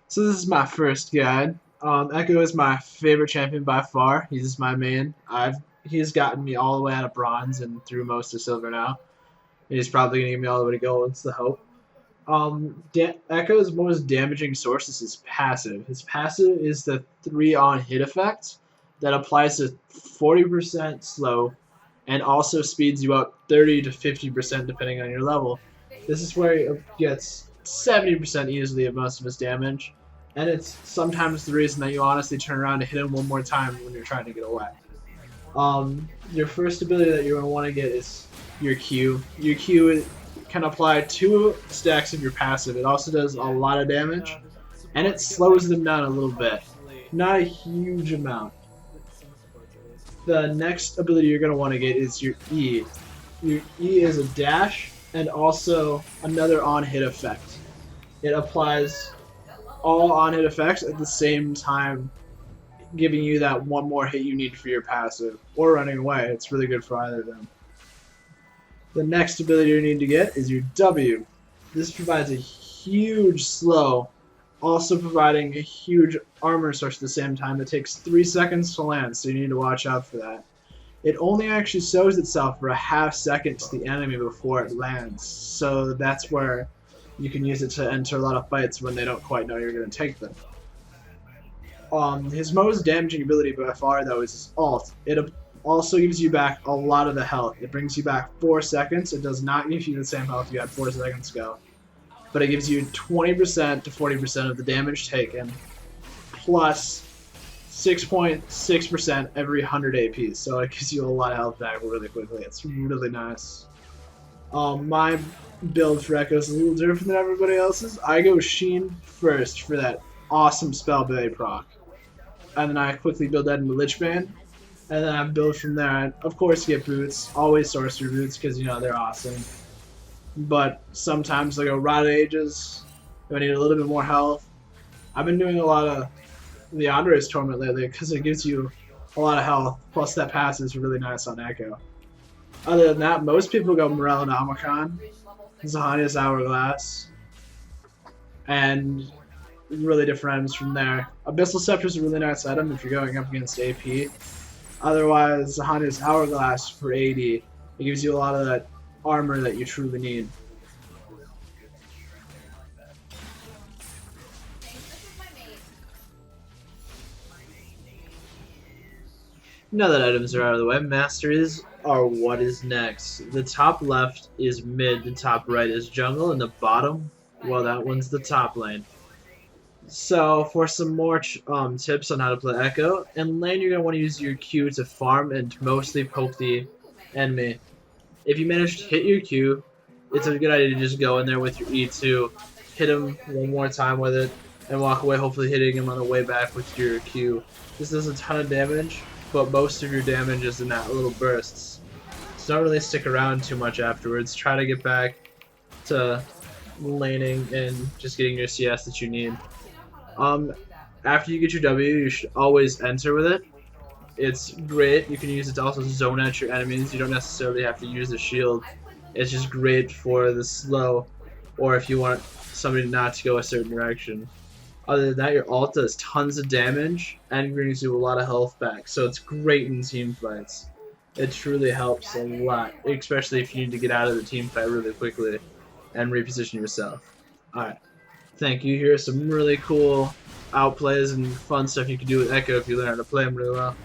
So this is my first guide. Ekko is my favorite champion by far. He's my main. He's gotten me all the way out of bronze and through most of silver now. He's probably gonna get me all the way to gold. It's the hope. Ekko's most damaging source is his passive. His passive is the 3-on hit effect that applies to 40% slow and also speeds you up 30 to 50% depending on your level. This is where he gets 70% easily of most of his damage, and it's sometimes the reason that you honestly turn around to hit him one more time when you're trying to get away. Your first ability that you're going to want to get is your Q. Your Q can apply 2 stacks of your passive. It also does a lot of damage, and it slows them down a little bit. Not a huge amount. The next ability you're going to want to get is your E. Your E is a dash and also another on-hit effect. It applies all on-hit effects at the same time, giving you that one more hit you need for your passive, or running away. It's really good for either of them. The next ability you need to get is your W. This provides a huge slow, also providing a huge armor source at the same time. It takes 3 seconds to land, so you need to watch out for that. It only actually shows itself for a half second to the enemy before it lands, so that's where you can use it to enter a lot of fights when they don't quite know you're going to take them. His most damaging ability by far, though, is his ult. It also gives you back a lot of the health. It brings you back 4 seconds. It does not give you the same health you had 4 seconds ago, but it gives you 20% to 40% of the damage taken, plus 6.6% every 100 AP, so it gives you a lot of health back really quickly. It's really nice. My build for Ekko is a little different than everybody else's. I go Sheen first for that awesome spell Billy proc, and then I quickly build that into Lich Bane, and then I build from there. I, of course, get boots, always sorcery boots because you know they're awesome. But sometimes I go Rod Ages if I need a little bit more health. I've been doing a lot of the Andres Torment lately because it gives you a lot of health, plus that pass is really nice on Ekko. Other than that, most people go Morel and Omicron, Zahania's Hourglass, and really different items from there. Abyssal Scepter is a really nice item if you're going up against AP. Otherwise, Zahania's Hourglass for AD. It gives you a lot of that armor that you truly need. Now that items are out of the way, masteries are what is next. The top left is mid, the top right is jungle, and the bottom, well, that one's the top lane. So for some more tips on how to play Ekko, in lane you're going to want to use your Q to farm and mostly poke the enemy. If you manage to hit your Q, it's a good idea to just go in there with your E2, hit him one more time with it, and walk away, hopefully hitting him on the way back with your Q. This does a ton of damage, but most of your damage is in that little bursts. So don't really stick around too much afterwards. Try to get back to laning and just getting your CS that you need. After you get your W, you should always enter with it. It's great. You can use it to also zone out your enemies. You don't necessarily have to use the shield. It's just great for the slow, or if you want somebody not to go a certain direction. Other than that, your ult does tons of damage and brings you a lot of health back, so it's great in team fights. It truly helps a lot, especially if you need to get out of the team fight really quickly and reposition yourself. Alright, thank you. Here's some really cool outplays and fun stuff you can do with Ekko if you learn how to play him really well.